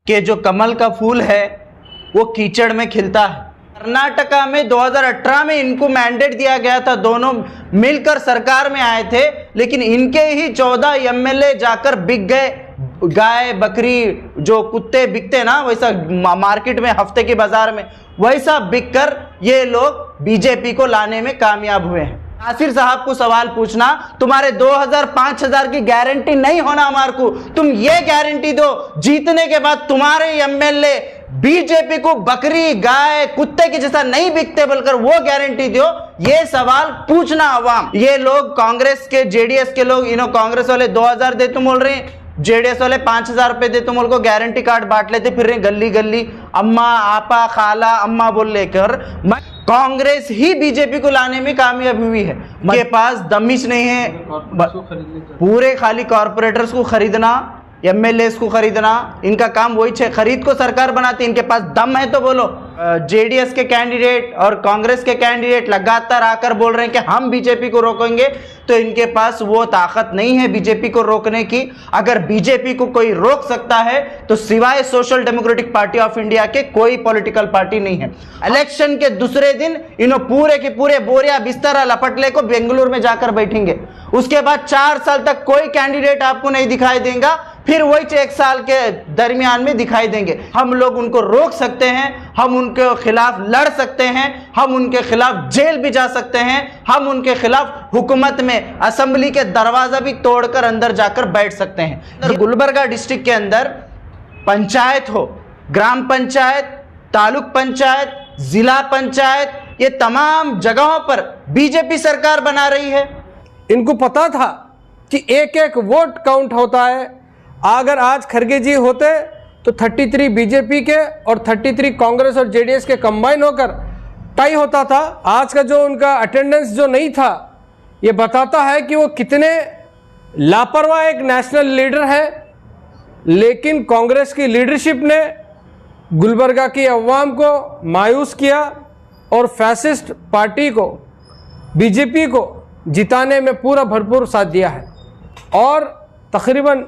कि जो कमल का फूल है वो कीचड़ में खिलता है। कर्नाटका में 2018 में इनको मैंडेट दिया गया था, दोनों मिलकर सरकार में आए थे, लेकिन इनके ही 14 एमएलए जाकर बिक गए। गाय बकरी जो कुत्ते बिकते ना, वैसा मार्केट में हफ्ते के बाजार में वैसा बिककर ये लोग बीजेपी को लाने में कामयाब हुए हैं। नासिर साहब को सवाल पूछना, तुम्हारे 2000-5000 की गारंटी नहीं होना हमारे को, तुम ये गारंटी दो जीतने के बाद तुम्हारे एमएलए बीजेपी को बकरी गाय कुत्ते के जैसा नहीं बिकते, बोलकर वो गारंटी दो। ये सवाल पूछना अवाम। ये लोग कांग्रेस के जेडीएस के लोग, इन्हों कांग्रेस वाले 2000 दे तुम बोल रहे हैं, जेडीएस वाले 5000 रुपए दे तुम को गारंटी कार्ड बांट लेते फिर रहे गली गली, अम्मा आपा खाला अम्मा बोल लेकर। कांग्रेस ही बीजेपी को लाने में कामयाब हुई है। के पास दमिश नहीं है, पूरे खाली कॉर्पोरेटर्स को खरीदना, एमएलए को खरीदना, इनका काम वही है। खरीद को सरकार बनाती, इनके पास दम है तो बोलो। जेडीएस के कैंडिडेट और कांग्रेस के कैंडिडेट लगातार आकर बोल रहे हैं कि हम बीजेपी को रोकेंगे, तो इनके पास वो ताकत नहीं है बीजेपी को रोकने की। अगर बीजेपी को कोई रोक सकता है तो सिवाय social democratic party of India के कोई पॉलिटिकल पार्टी नहीं है। इलेक्शन के दूसरे दिन इन्हों पूरे के पूरे बोरिया बिस्तरा लपटले को बेंगलुरु में जाकर बैठेंगे। उसके बाद 4 साल तक कोई कैंडिडेट आपको नहीं दिखाई देगा, फिर वही 1 साल के दरमियान में दिखाई देंगे। हम लोग उनको रोक सकते हैं, हम उनके खिलाफ लड़ सकते हैं, हम उनके खिलाफ जेल भी जा सकते हैं, हम उनके खिलाफ हुकूमत में असेंबली के दरवाजा भी तोड़कर अंदर जाकर बैठ सकते हैं। गुलबर्गा डिस्ट्रिक्ट के अंदर पंचायत हो, ग्राम पंचायत, तालुक पंचायत, जिला पंचायत, ये तमाम जगहों पर बीजेपी सरकार बना रही है। इनको पता था कि एक एक वोट काउंट होता है। अगर आज खड़गे जी होते तो 33 बीजेपी के और 33 कांग्रेस और जेडीएस के कंबाइन होकर टाई होता था। आज का जो उनका अटेंडेंस जो नहीं था, ये बताता है कि वो कितने लापरवाह एक नेशनल लीडर है। लेकिन कांग्रेस की लीडरशिप ने गुलबर्गा की अवाम को मायूस किया और फैसिस्ट पार्टी को, बीजेपी को जिताने में पूरा भरपूर साथ दिया है। और तकरीबन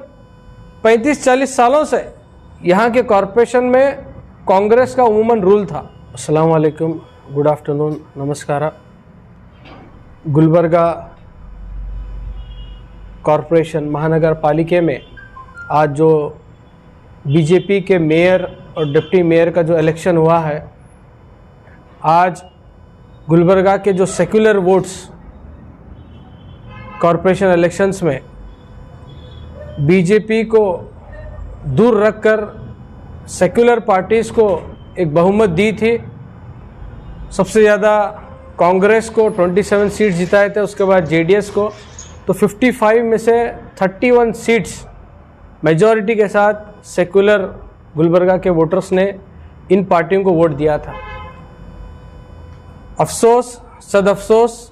35-40 सालों से यहाँ के कॉरपोरेशन में कांग्रेस का उमूमन रूल था। अस्सलाम वालेकुम, गुड आफ्टरनून, नमस्कार। गुलबर्गा कॉरपोरेशन महानगर पालिका में आज जो बीजेपी के मेयर और डिप्टी मेयर का जो इलेक्शन हुआ है, आज गुलबर्गा के जो सेक्युलर वोट्स कॉरपोरेशन इलेक्शंस में बीजेपी को दूर रखकर सेक्युलर पार्टीज़ को एक बहुमत दी थी। सबसे ज़्यादा कांग्रेस को 27 सीट्स जिताए थे, उसके बाद जेडीएस को, तो 55 में से 31 सीट्स मेजॉरिटी के साथ सेक्युलर गुलबर्गा के वोटर्स ने इन पार्टियों को वोट दिया था। अफसोस, सद अफसोस,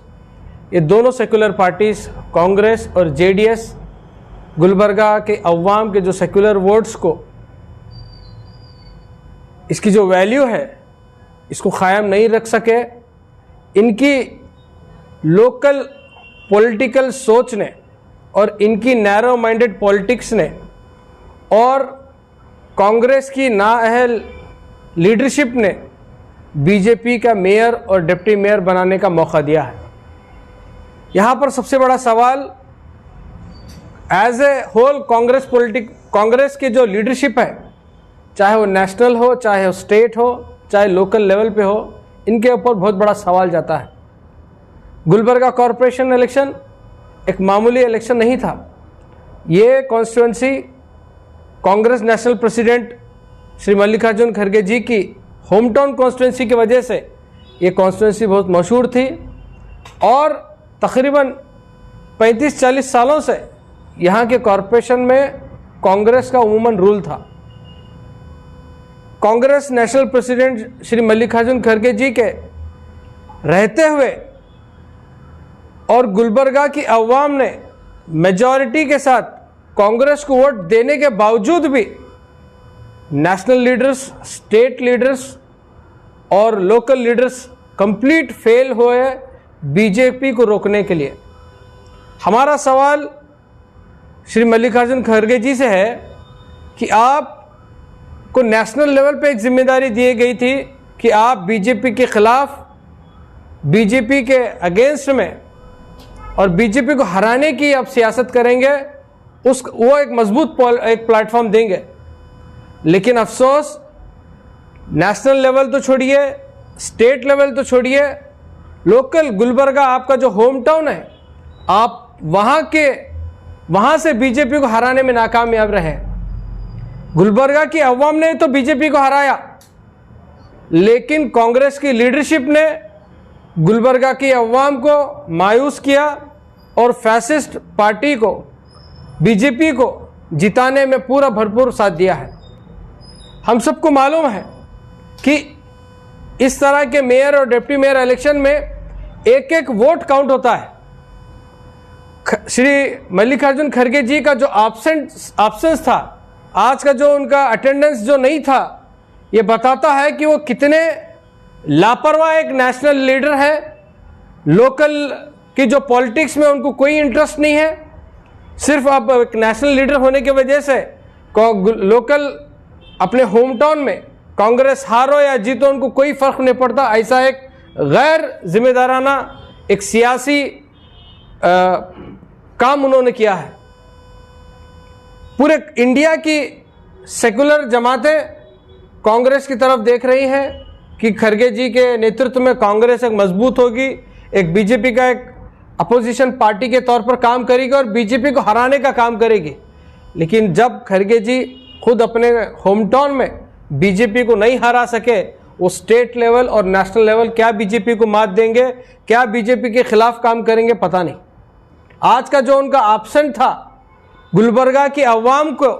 ये दोनों सेक्युलर पार्टीज़ कांग्रेस और जेडीएस गुलबर्गा के अवाम के जो सेक्युलर वोट्स को, इसकी जो वैल्यू है, इसको क़ायम नहीं रख सके। इनकी लोकल पॉलिटिकल सोच ने और इनकी नैरो माइंडेड पॉलिटिक्स ने और कांग्रेस की नाअहल लीडरशिप ने बीजेपी का मेयर और डिप्टी मेयर बनाने का मौका दिया है। यहाँ पर सबसे बड़ा सवाल एज ए होल कांग्रेस की जो लीडरशिप है, चाहे वो नेशनल हो, चाहे वो स्टेट हो, चाहे लोकल लेवल पे हो, इनके ऊपर बहुत बड़ा सवाल जाता है। गुलबर्गा कॉरपोरेशन इलेक्शन एक मामूली इलेक्शन नहीं था। ये constituency Congress national president Shri Mallikarjun खड़गे जी की होम टाउन कॉन्स्टिट्यूंसी की वजह से ये कॉन्स्टिट्यूंसी बहुत मशहूर थी और तकरीबन 35-40 सालों से यहाँ के कॉरपोरेशन में कांग्रेस का उमूमन रूल था। कांग्रेस नेशनल प्रेसिडेंट श्री मल्लिकार्जुन खड़गे जी के रहते हुए और गुलबर्गा की अवाम ने मेजॉरिटी के साथ कांग्रेस को वोट देने के बावजूद भी नेशनल लीडर्स, स्टेट लीडर्स और लोकल लीडर्स कंप्लीट फेल हुए बीजेपी को रोकने के लिए। हमारा सवाल श्री मल्लिकार्जुन खड़गे जी से है कि आप को नेशनल लेवल पे एक जिम्मेदारी दी गई थी कि आप बीजेपी के खिलाफ, बीजेपी के अगेंस्ट में और बीजेपी को हराने की आप सियासत करेंगे, वो एक मजबूत एक प्लेटफॉर्म देंगे। लेकिन अफसोस, नेशनल लेवल तो छोड़िए, स्टेट लेवल तो छोड़िए, लोकल गुलबर्गा आपका जो होम टाउन है, आप वहाँ से बीजेपी को हराने में नाकामयाब रहे। गुलबर्गा की अवाम ने तो बीजेपी को हराया, लेकिन कांग्रेस की लीडरशिप ने गुलबर्गा की अवाम को मायूस किया और फैसिस्ट पार्टी को, बीजेपी को जिताने में पूरा भरपूर साथ दिया है। हम सबको मालूम है कि इस तरह के मेयर और डिप्टी मेयर इलेक्शन में एक एक वोट काउंट होता है। श्री मल्लिकार्जुन खड़गे जी का जो एब्सेंस था, आज का जो उनका अटेंडेंस जो नहीं था, ये बताता है कि वो कितने लापरवाह एक नेशनल लीडर है। लोकल की जो पॉलिटिक्स में उनको कोई इंटरेस्ट नहीं है, सिर्फ अब एक नेशनल लीडर होने की वजह से लोकल अपने होम टाउन में कांग्रेस हारो या जीतो उनको कोई फर्क नहीं पड़ता। ऐसा एक गैर जिम्मेदाराना एक सियासी काम उन्होंने किया है। पूरे इंडिया की सेकुलर जमातें कांग्रेस की तरफ देख रही हैं कि खड़गे जी के नेतृत्व में कांग्रेस एक मजबूत होगी, एक बीजेपी का एक अपोजिशन पार्टी के तौर पर काम करेगी और बीजेपी को हराने का काम करेगी। लेकिन जब खड़गे जी खुद अपने होम टाउन में बीजेपी को नहीं हरा सके, वो स्टेट लेवल और नेशनल लेवल क्या बीजेपी को मात देंगे, क्या बीजेपी के खिलाफ काम करेंगे, पता नहीं। आज का जो उनका एब्सेंट था, गुलबर्गा की अवाम को,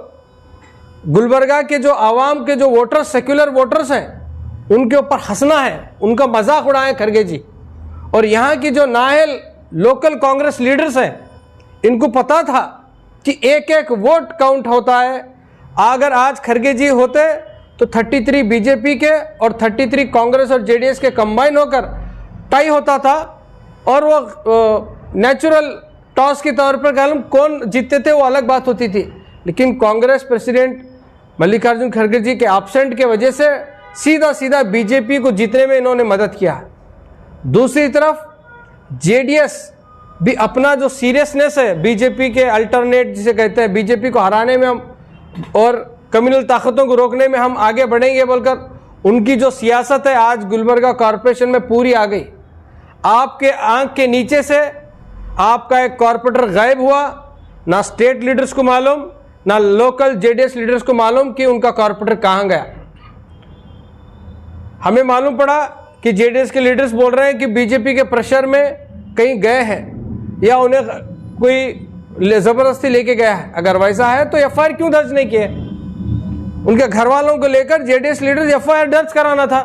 गुलबर्गा के जो अवाम के जो वोटर्स, सेक्युलर वोटर्स हैं, उनके ऊपर हंसना है, उनका मजाक उड़ाए खड़गे जी। और यहाँ की जो नाहल लोकल कांग्रेस लीडर्स हैं, इनको पता था कि एक एक वोट काउंट होता है। अगर आज खड़गे जी होते तो 33 बीजेपी के और 33 कांग्रेस और जेडीएस के कंबाइन होकर टाई होता था और वो नेचुरल टॉस के तौर पर कौन जीतते थे वो अलग बात होती थी। लेकिन कांग्रेस प्रेसिडेंट मल्लिकार्जुन खड़गे जी के एब्सेंट के वजह से सीधा बीजेपी को जीतने में इन्होंने मदद किया। दूसरी तरफ जेडीएस भी अपना जो सीरियसनेस है, बीजेपी के अल्टरनेट जिसे कहते हैं, बीजेपी को हराने में हम और कम्युनल ताकतों को रोकने में हम आगे बढ़ेंगे बोलकर उनकी जो सियासत है आज गुलबर्गा कॉरपोरेशन में पूरी आ गई। आपके आंख के नीचे से आपका एक कॉरपोरेटर गायब हुआ, ना स्टेट लीडर्स को मालूम, ना लोकल जेडीएस लीडर्स को मालूम कि उनका कॉरपोरेटर कहाँ गया। हमें मालूम पड़ा कि जेडीएस के लीडर्स बोल रहे हैं कि बीजेपी के प्रेशर में कहीं गए हैं या उन्हें कोई जबरदस्ती लेके गया है। अगर वैसा है तो एफआईआर क्यों दर्ज नहीं किए? उनके घर वालों को लेकर जेडीएस लीडर्स एफआईआर दर्ज कराना था।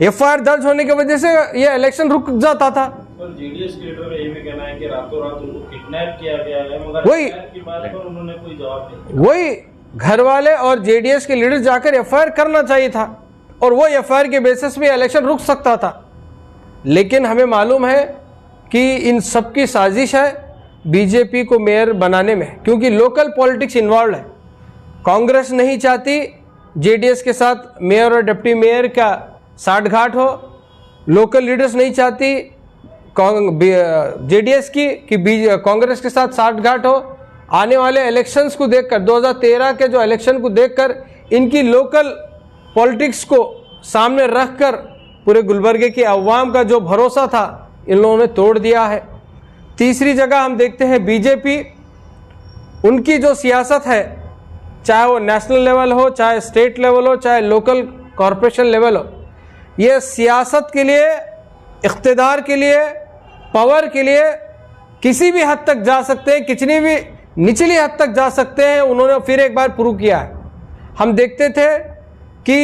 एफआईआर दर्ज होने की वजह से यह इलेक्शन रुक जाता था। जेडीएस लीडर का ये भी कहना है कि रातों रात उनको किडनैप किया गया है, मगर वही की बात पर उन्होंने कोई जवाब नहीं। वही घर वाले और जेडीएस के लीडर्स जाकर एफआईआर करना चाहिए था और वो एफआईआर के बेसिस पे इलेक्शन रुक सकता था। लेकिन हमें मालूम है कि इन सब की साजिश है बीजेपी को मेयर बनाने में, क्योंकि लोकल पॉलिटिक्स इन्वॉल्व है। कांग्रेस नहीं चाहती जेडीएस के साथ मेयर और डिप्टी मेयर का साठगांठ हो, लोकल लीडर्स नहीं चाहती जेडीएस की कि कांग्रेस के साथ साठगांठ हो। आने वाले इलेक्शंस को देखकर, 2013 के जो इलेक्शन को देखकर, इनकी लोकल पॉलिटिक्स को सामने रखकर पूरे गुलबर्गे की अवाम का जो भरोसा था इन लोगों ने तोड़ दिया है। तीसरी जगह हम देखते हैं बीजेपी, उनकी जो सियासत है, चाहे वो नेशनल लेवल हो, चाहे स्टेट लेवल हो, चाहे लोकल कॉरपोरेशन लेवल हो, ये सियासत के लिए, इख्तिदार के लिए, पावर के लिए किसी भी हद तक जा सकते हैं, कितनी भी निचली हद तक जा सकते हैं। उन्होंने फिर एक बार प्रूव किया है। हम देखते थे कि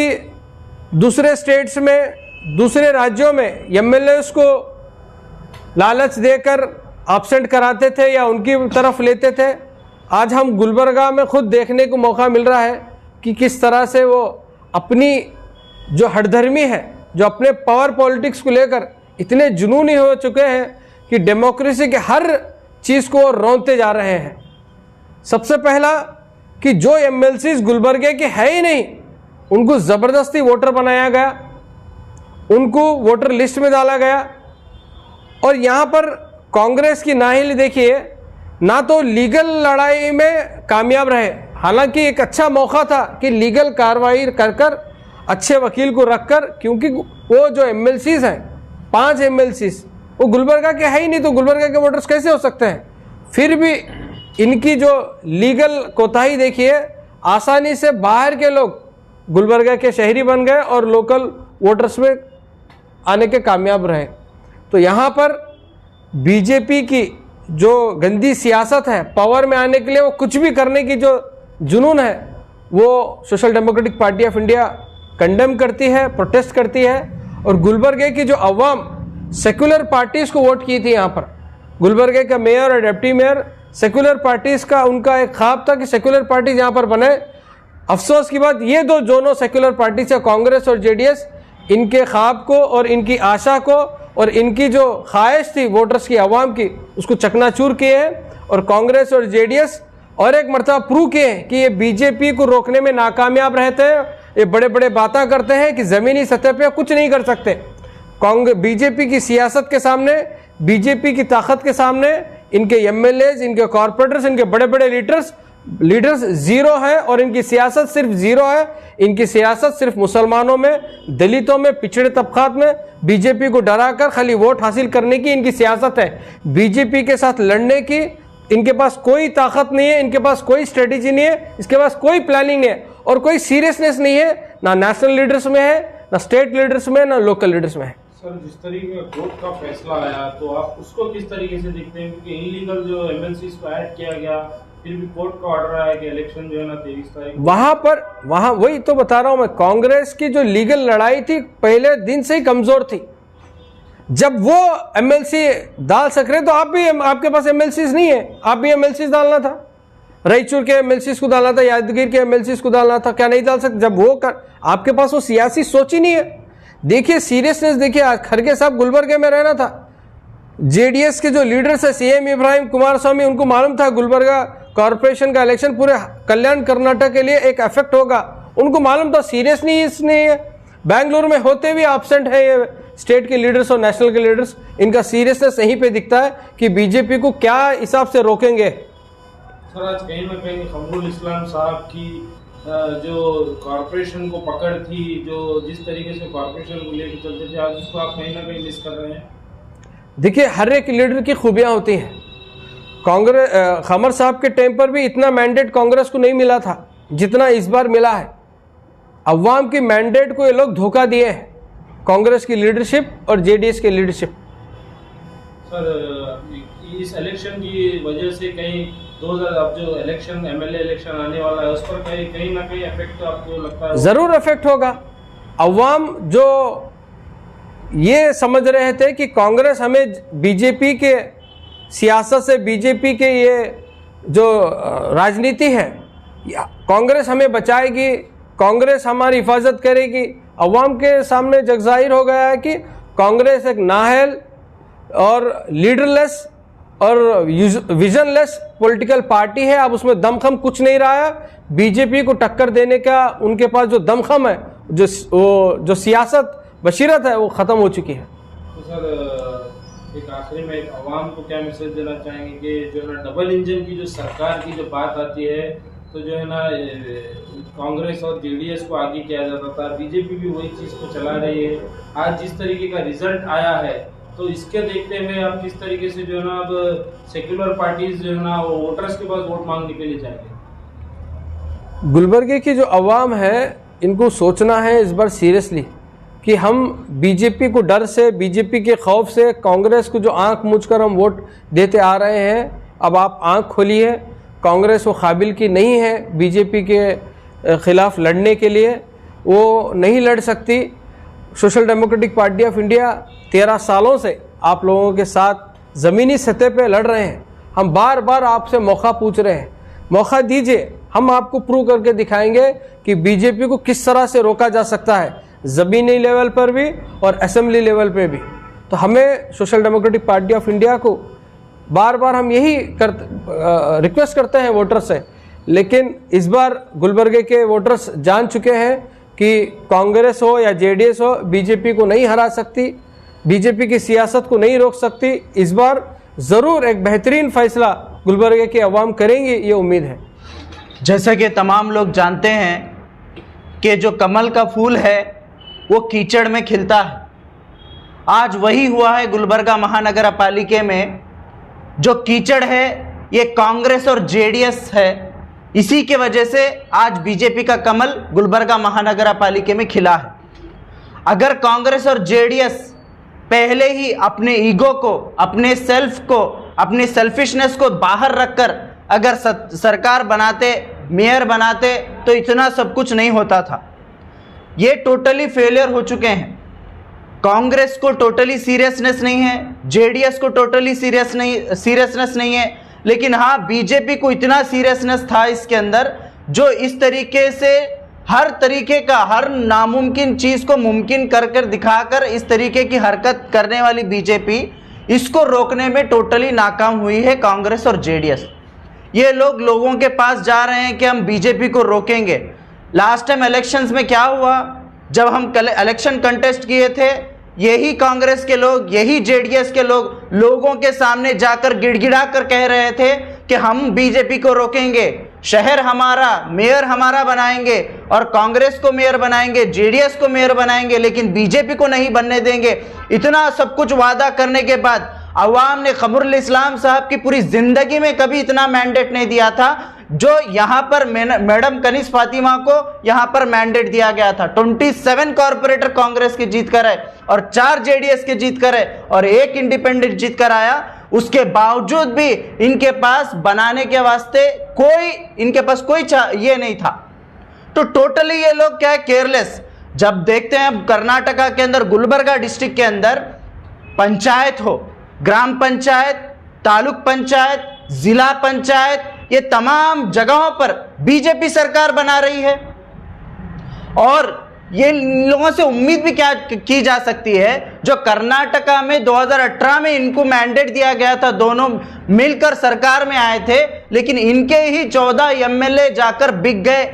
दूसरे स्टेट्स में, दूसरे राज्यों में एमएलएस को लालच देकर एब्सेंट कराते थे या उनकी तरफ लेते थे। आज हम गुलबर्गा में खुद देखने को मौका मिल रहा है कि किस तरह से वो अपनी जो हठधर्मी है, जो अपने पावर पॉलिटिक्स को लेकर इतने जुनूनी हो चुके हैं कि डेमोक्रेसी के हर चीज़ को रौंदते जा रहे हैं। सबसे पहला कि जो एमएलसीज गुलबर्गे के है ही नहीं, उनको ज़बरदस्ती वोटर बनाया गया, उनको वोटर लिस्ट में डाला गया। और यहाँ पर कांग्रेस की नाहिल देखिए, ना तो लीगल लड़ाई में कामयाब रहे, हालांकि एक अच्छा मौका था कि लीगल कार्रवाई कर कर अच्छे वकील को रखकर, क्योंकि वो जो एमएलसीज हैं 5 एमएलसीज वो गुलबर्गा के है ही नहीं, तो गुलबर्गा के वोटर्स कैसे हो सकते हैं। फिर भी इनकी जो लीगल कोताही देखिए, आसानी से बाहर के लोग गुलबर्गा के शहरी बन गए और लोकल वोटर्स में आने के कामयाब रहे। तो यहाँ पर बीजेपी की जो गंदी सियासत है, पावर में आने के लिए वो कुछ भी करने की जो जुनून है, वो social democratic party of India condemn करती है, प्रोटेस्ट करती है। और गुलबर्गे की जो अवाम सेकुलर पार्टीज़ को वोट की थी, यहाँ पर गुलबर्गे का मेयर और डिप्टी मेयर सेकुलर पार्टीज़ का, उनका एक ख्वाब था कि सेकुलर पार्टीज यहाँ पर बने। अफसोस की बात, ये दो दोनों सेकुलर पार्टीज है, कांग्रेस और जेडीएस, इनके ख्वाब को और इनकी आशा को और इनकी जो ख्वाहिश थी वोटर्स की, आवाम की, उसको चकनाचूर किए हैं। और कांग्रेस और जेडीएस और एक मरतबा प्रूव किए हैं कि ये बीजेपी को रोकने में नाकामयाब रहते हैं। ये बड़े बड़े बातें करते हैं कि ज़मीनी सतह पे कुछ नहीं कर सकते। बीजेपी की सियासत के सामने, बीजेपी की ताकत के सामने इनके एमएलएज, इनके कॉरपोरेटर्स, इनके बड़े बड़े लीडर्स जीरो है और इनकी सियासत सिर्फ जीरो है। इनकी सियासत सिर्फ मुसलमानों में, दलितों में, पिछड़े तबकात में बीजेपी को डराकर खाली वोट हासिल करने की इनकी सियासत है। बीजेपी के साथ लड़ने की इनके पास कोई ताकत नहीं है, इनके पास कोई स्ट्रेटेजी नहीं है, इसके पास कोई प्लानिंग नहीं है और कोई सीरियसनेस नहीं है, ना नेशनल लीडर्स में है, ना स्टेट लीडर्स में, ना लोकल लीडर्स में है। सर, जिस तरीके का कोर्ट का फैसला आया, तो आप उसको किस तरीके से देखते हैं? क्योंकि इनलीगल जो एमएलसीज को ऐड किया गया, फिर भी कोर्ट का ऑर्डर आया कि इलेक्शन जो है ना 23 तारीख, वहां वही तो बता रहा हूं मैं, कांग्रेस की जो लीगल लड़ाई थी पहले दिन से ही कमजोर थी। जब वो एमएलसी डाल सक रहे तो आप भी, आपके पास एमएलसीज नहीं है, आप भी एमएलसीज डालना था, रायचूर के एमएलसीज को डालना था, यादगीर के एमएलसीज को डालना था, क्या नहीं डाल सकते? जब वो आपके पास वो सियासी सोच ही नहीं है। देखिए सीरियसनेस, देखिए खड़गे साहब गुलबर्गे में रहना था, जेडीएस के जो लीडर्स है सीएम इब्राहिम कुमार स्वामी, उनको मालूम था गुलबर्गा कॉर्पोरेशन का इलेक्शन पूरे कल्याण कर्नाटक के लिए एक इफेक्ट होगा, उनको मालूम था। सीरियसनेस नहीं है, बेंगलुरु में होते भी एब्सेंट है ये स्टेट के लीडर्स और नेशनल के लीडर्स। इनका सीरियसनेस यहीं पे दिखता है कि बीजेपी को क्या हिसाब से रोकेंगे। सर, आज कहीं ना कहीं खमरुल इस्लाम साहब की जो कॉर्पोरेशन को पकड़ थी, जो जिस तरीके से कॉर्पोरेशन को लेकर चलते थे, आज उसको आप कहीं ना कहीं मिस कर रहे हैं। देखिए हर एक लीडर की खूबियां होती हैं। कांग्रेस खमर साहब के टाइम पर भी इतना मैंडेट कांग्रेस को नहीं मिला था जितना इस बार मिला है। अवाम की मैंडेट को ये लोग धोखा दिए हैं, कांग्रेस की लीडरशिप और जेडीएस की लीडरशिप। सर, इस इलेक्शन की वजह से कहीं 2000 अब जो इलेक्शन एमएलए इलेक्शन आने वाला है, उस पर कहीं ना कहीं इफेक्ट आपको लगता है? जरूर इफेक्ट होगा। अवाम जो ये समझ रहे थे कि कांग्रेस हमें बीजेपी के सियासत से, बीजेपी के ये जो राजनीति है, कांग्रेस हमें बचाएगी, कांग्रेस हमारी हिफाजत करेगी, अवाम के सामने जग जाहिर हो गया है कि कांग्रेस एक नाअहल और लीडरलेस और विजनलेस पॉलिटिकल पार्टी है। अब उसमें दमखम कुछ नहीं रहा है। बीजेपी को टक्कर देने का उनके पास जो दमखम है, जो सियासत बशीरत है, वो ख़त्म हो चुकी है। तो सर, एक आखिरी में एक आवाम को क्या मैसेज देना चाहेंगे कि जो है ना डबल इंजन की जो सरकार की जो बात आती है, तो जो है ना कांग्रेस और जेडीएस को आगे किया जाता था, बीजेपी भी वही चीज़ को चला रही है। आज जिस तरीके का रिजल्ट आया है, तो इसके देखते हुए आप किस तरीके से जो है ना अब सेक्युलर पार्टीज जो है ना वो वोटर्स के पास वोट मांगने के लिए जाएंगे? गुलबर्गे की जो अवाम है, इनको सोचना है इस बार सीरियसली कि हम बीजेपी को डर से, बीजेपी के खौफ से, कांग्रेस को जो आंख मूंझ कर हम वोट देते आ रहे हैं, अब आप आंख खोलिए। कांग्रेस वो काबिल की नहीं है बीजेपी के ख़िलाफ़ लड़ने के लिए, वो नहीं लड़ सकती। Social democratic party of India 13 सालों से आप लोगों के साथ ज़मीनी सतह पे लड़ रहे हैं। हम बार बार आपसे मौका पूछ रहे हैं, मौका दीजिए, हम आपको प्रूव करके दिखाएंगे कि बीजेपी को किस तरह से रोका जा सकता है, ज़मीनी लेवल पर भी और असेंबली लेवल पे भी। तो हमें social democratic party of India को बार बार हम यही रिक्वेस्ट करते हैं वोटर से लेकिन इस बार गुलबर्गे के वोटर्स जान चुके हैं कि कांग्रेस हो या जेडीएस हो, बीजेपी को नहीं हरा सकती, बीजेपी की सियासत को नहीं रोक सकती। इस बार ज़रूर एक बेहतरीन फैसला गुलबर्गे के अवाम करेंगे, ये उम्मीद है। जैसा कि तमाम लोग जानते हैं कि जो कमल का फूल है वो कीचड़ में खिलता है। आज वही हुआ है गुलबर्गा महानगर पालिका में। जो कीचड़ है ये कांग्रेस और जेडीएस है, इसी के वजह से आज बीजेपी का कमल गुलबर्गा महानगर पालिका में खिला है। अगर कांग्रेस और जेडीएस पहले ही अपने ईगो को, अपने सेल्फ को, अपनी सेल्फिशनेस को बाहर रखकर अगर सरकार बनाते, मेयर बनाते, तो इतना सब कुछ नहीं होता था। ये टोटली फेलियर हो चुके हैं। कांग्रेस को टोटली सीरियसनेस नहीं है, जेडीएस को टोटली सीरियसनेस नहीं है, लेकिन हाँ बीजेपी को इतना सीरियसनेस था इसके अंदर, जो इस तरीके से हर तरीके का, हर नामुमकिन चीज़ को मुमकिन कर दिखाकर इस तरीके की हरकत करने वाली बीजेपी, इसको रोकने में टोटली नाकाम हुई है कांग्रेस और जेडीएस। ये लोगों के पास जा रहे हैं कि हम बीजेपी को रोकेंगे। लास्ट टाइम इलेक्शंस में क्या हुआ, जब हम इलेक्शन कंटेस्ट किए थे, यही कांग्रेस के लोग, यही जेडीएस के लोग लोगों के सामने जाकर गिड़गिड़ा कर कह रहे थे कि हम बीजेपी को रोकेंगे, शहर हमारा, मेयर हमारा बनाएंगे और कांग्रेस को मेयर बनाएंगे, जेडीएस को मेयर बनाएंगे, लेकिन बीजेपी को नहीं बनने देंगे। इतना सब कुछ वादा करने के बाद अवाम ने खबरुल इस्लाम साहब की पूरी जिंदगी में कभी इतना मैंडेट नहीं दिया था जो यहाँ पर मैडम कनीज फातिमा को यहाँ पर मैंडेट दिया गया था। 27 कॉर्पोरेटर कांग्रेस के जीत कर आए और 4 जेडीएस के जीत कर आए और 1 इंडिपेंडेंट जीत कर आया। उसके बावजूद भी इनके पास बनाने के वास्ते इनके पास कोई ये नहीं था। तो टोटली ये लोग क्या है, केयरलेस। जब देखते हैं कर्नाटका के अंदर, गुलबर्गा डिस्ट्रिक्ट के अंदर पंचायत हो, ग्राम पंचायत, तालुक पंचायत, जिला पंचायत, ये तमाम जगहों पर बीजेपी सरकार बना रही है। और ये लोगों से उम्मीद भी क्या की जा सकती है, जो कर्नाटका में 2018 में इनको मैंडेट दिया गया था, दोनों मिलकर सरकार में आए थे, लेकिन इनके ही 14 एमएलए जाकर बिक गए।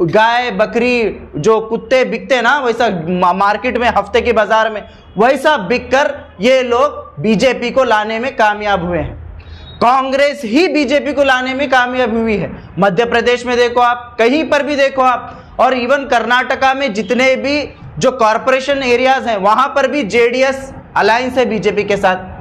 गाय बकरी जो कुत्ते बिकते ना, वैसा मार्केट में, हफ्ते के बाजार में, वैसा बिककर ये लोग बीजेपी को लाने में कामयाब हुए हैं। कांग्रेस ही बीजेपी को लाने में कामयाब हुई है। मध्य प्रदेश में देखो आप, कहीं पर भी देखो आप, और इवन कर्नाटका में जितने भी जो कॉरपोरेशन एरियाज हैं वहां पर भी जेडीएस अलायंस है बीजेपी के साथ।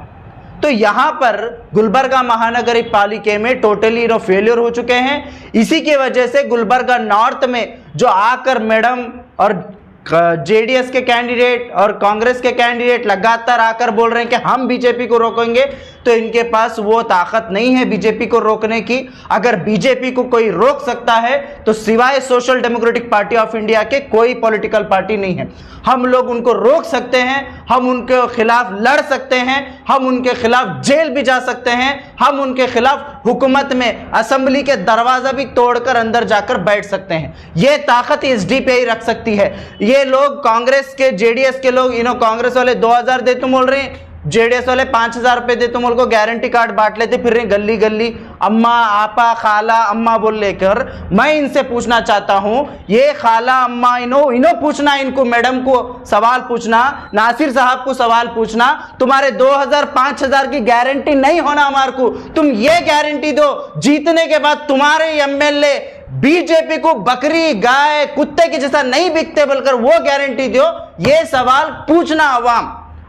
तो यहां पर गुलबर्गा महानगर पालिका में टोटली फेलियर हो चुके हैं। इसी की वजह से गुलबर्गा नॉर्थ में जो आकर मैडम और जेडीएस के कैंडिडेट और कांग्रेस के कैंडिडेट लगातार आकर बोल रहे हैं कि हम बीजेपी को रोकेंगे, तो इनके पास वो ताकत नहीं है बीजेपी को रोकने की। अगर बीजेपी को कोई रोक सकता है तो सिवाय social democratic party of India के कोई पॉलिटिकल पार्टी नहीं है। हम लोग उनको रोक सकते हैं, हम उनके खिलाफ लड़ सकते हैं, हम उनके खिलाफ जेल भी जा सकते हैं, हम उनके खिलाफ हुकूमत में असेंबली के दरवाजा भी तोड़कर अंदर जाकर बैठ सकते हैं। ये ताकत एसडीपीआई रख सकती है। ये लोग कांग्रेस के, जेडीएस के लोग, कांग्रेस वाले 2000 दे तुम बोल रहे हैं, जेडीएस वाले 5000 रुपए दे तुम को गारंटी कार्ड बांट लेते फिर रहे गली गली, अम्मा आपा खाला अम्मा बोल लेकर। मैं इनसे पूछना चाहता हूं, ये खाला अम्मा इनो पूछना, इनको मैडम को सवाल पूछना, नासिर साहब को सवाल पूछना, तुम्हारे 2000 5000 की गारंटी नहीं होना हमारे को, तुम ये गारंटी दो जीतने के बाद तुम्हारे एमएलए बीजेपी को बकरी गाय कुत्ते के जैसा नहीं बिकते बोलकर वो गारंटी दो। ये सवाल पूछना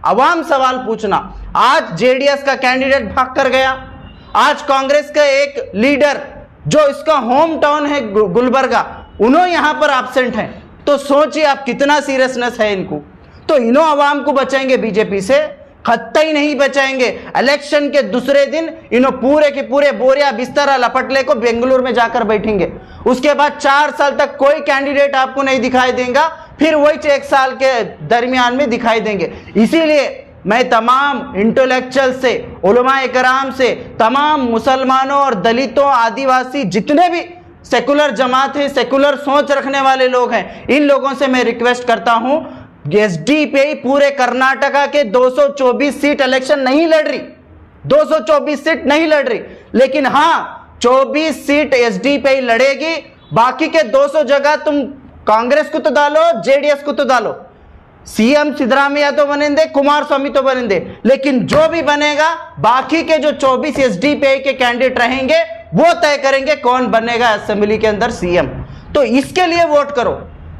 अवाम सवाल पूछना। आज जेडीएस का कैंडिडेट भाग कर गया, आज कांग्रेस का एक लीडर जो इसका होम टाउन है गुलबर्गा, उन्होंने यहां पर एब्सेंट हैं। तो सोचिए आप कितना सीरियसनेस है इनको। तो इन्हों अवाम को बचाएंगे बीजेपी से, कतई नहीं बचाएंगे। इलेक्शन के दूसरे दिन इन्हों पूरे के पूरे बोरिया बिस्तरा लपटले को बेंगलुरु में जाकर बैठेंगे। उसके बाद 4 साल तक कोई कैंडिडेट आपको नहीं दिखाई देगा, फिर वही 1 साल के दरमियान में दिखाई देंगे। इसीलिए मैं तमाम इंटेलेक्चुअल से, उलमा इकराम से, तमाम मुसलमानों और दलितों, आदिवासी, जितने भी सेकुलर जमात है, सेकुलर सोच रखने वाले लोग हैं, इन लोगों से मैं रिक्वेस्ट करता हूं, एसडीपीआई पूरे कर्नाटका के 224 सीट इलेक्शन नहीं लड़ रही, 224 सीट नहीं लड़ रही, लेकिन हां 24 सीट एसडीपीआई लड़ेगी, बाकी के 200 जगह तुम कांग्रेस को तो डालो, जेडीएस को तो डालो। सीएम सिद्धरामैया तो बनेंगे, कुमार स्वामी तो बनेंगे, लेकिन जो भी बनेगा बाकी के जो 24 एसडीपीआई के कैंडिडेट रहेंगे वो तय करेंगे कौन बनेगा असेंबली के अंदर सीएम। तो इसके लिए वोट करो।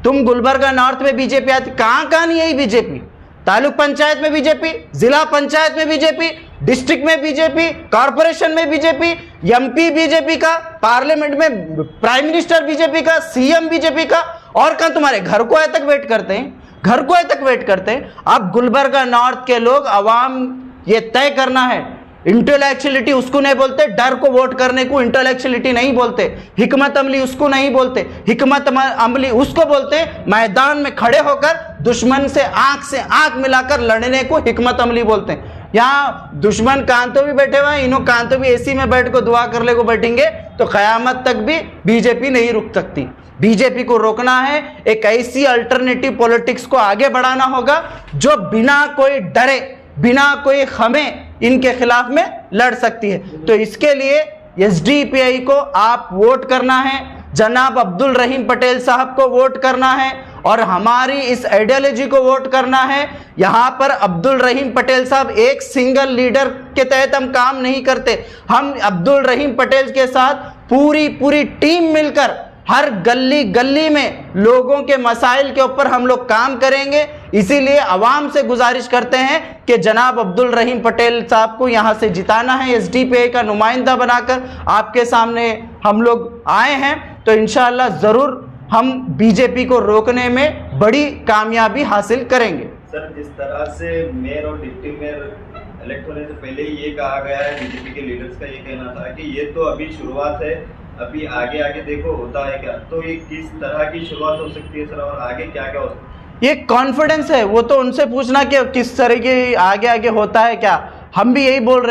तुम गुलबर्गा नॉर्थ में बीजेपी आती, कहां नहीं आई बीजेपी? तालुक पंचायत में बीजेपी, जिला पंचायत में बीजेपी, डिस्ट्रिक्ट में बीजेपी, कॉर्पोरेशन में बीजेपी, एमपी बीजेपी का, पार्लियामेंट में प्राइम मिनिस्टर बीजेपी का, सीएम बीजेपी का, और कहां तुम्हारे घर को आए तक वेट करते हैं, घर को आए तक वेट करते हैं। अब गुलबर्गा नॉर्थ के लोग, अवाम ये तय करना है। इंटेलेक्चुअलिटी उसको नहीं बोलते, डर को वोट करने को इंटेलेक्चुअलिटी नहीं बोलते, हिकमत अमली उसको नहीं बोलते, हिकमत अमली उसको बोलते मैदान में खड़े होकर दुश्मन से आंख मिलाकर लड़ने को हिकमत अमली बोलते हैं। यहाँ दुश्मन कांतों भी बैठे हुए हैं, इन्हों कांतों भी एसी में बैठ को दुआ करने को बैठेंगे तो कयामत तक भी बीजेपी नहीं रुक सकती। बीजेपी को रोकना है, एक ऐसी अल्टरनेटिव पॉलिटिक्स को आगे बढ़ाना होगा जो बिना कोई डरे, बिना कोई खमे इनके खिलाफ में लड़ सकती है। तो इसके लिए एसडीपीआई को आप वोट करना है, जनाब अब्दुल रहीम पटेल साहब को वोट करना है और हमारी इस आइडियोलॉजी को वोट करना है। यहाँ पर अब्दुल रहीम पटेल साहब एक सिंगल लीडर के तहत हम काम नहीं करते, हम अब्दुल रहीम पटेल के साथ पूरी टीम मिलकर हर गली गली में लोगों के मसाइल के ऊपर हम लोग काम करेंगे। इसीलिए आवाम से गुजारिश करते हैं कि जनाब अब्दुल रहीम पटेल साहब को यहाँ से जिताना है। एसडीपीआई का नुमाइंदा बनाकर आपके सामने हम लोग आए हैं, तो इंशाअल्लाह ज़रूर हम बीजेपी को रोकने में बड़ी कामयाबी हासिल करेंगे। सर, जिस तरह से मेयर और डिप्टी मेयर इलेक्ट होने से पहले ही ये कहा गया है, बीजेपी के लीडर्स का ये कहना था कि ये तो अभी शुरुआत है, अभी आगे देखो होता है क्या। तो ये किस तरह की शुरुआत हो सकती है सर, और आगे क्या क्या हो सकता है? ये कॉन्फिडेंस है, वो तो उनसे पूछना कि किस तरह की आगे होता है क्या। हम भी यही बोल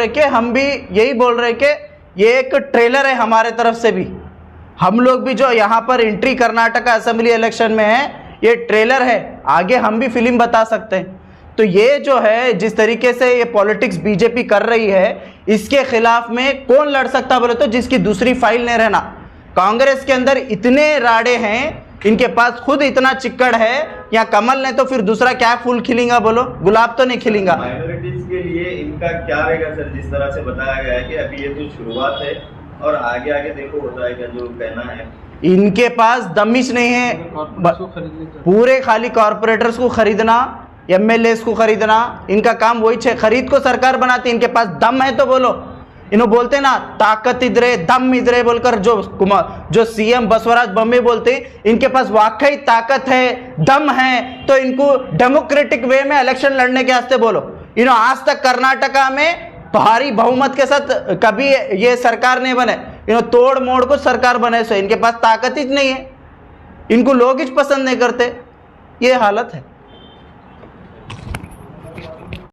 रहे कि ये एक ट्रेलर है हमारे तरफ से भी। हम लोग भी जो यहाँ पर एंट्री कर्नाटका असेंबली इलेक्शन में है, ये ट्रेलर है, आगे हम भी फिल्म बता सकते हैं। तो ये जो है जिस तरीके से ये पॉलिटिक्स बीजेपी कर रही है, इसके खिलाफ में कौन लड़ सकता बोले तो जिसकी दूसरी फाइल नहीं रहना। कांग्रेस के अंदर इतने राड़े हैं, इनके पास खुद इतना चिक्कड़ है, या कमल ने तो फिर दूसरा क्या फूल खिलेगा बोलो, गुलाब तो नहीं खिलेगा। माइनॉरिटीज के लिए इनका क्या रहेगा सर, जिस तरह से बताया गया है कि अभी ये तो शुरुआत है और आगे देखो होता है क्या, जो कहना है इनके पास दमिश नहीं है, पूरे खाली कॉर्पोरेटर्स को खरीदना, एमएलए को खरीदना, इनका काम वही है। खरीद को सरकार बनाती, इनके पास दम है तो बोलो। इन्हों बोलते ना ताकत इधरे दम इधरे बोलकर, जो सीएम बसवराज बम्बे बोलते, इनके पास वाकई ताकत है, दम है, तो इनको डेमोक्रेटिक वे में इलेक्शन लड़ने के वास्ते बोलो। इन्हों आज तक कर्नाटका में भारी बहुमत के साथ कभी ये सरकार नहीं बने, इन्हों तोड़ मोड़ को सरकार बने, सो इनके पास ताकत ही नहीं है, इनको लोग ही पसंद नहीं करते, ये हालत है।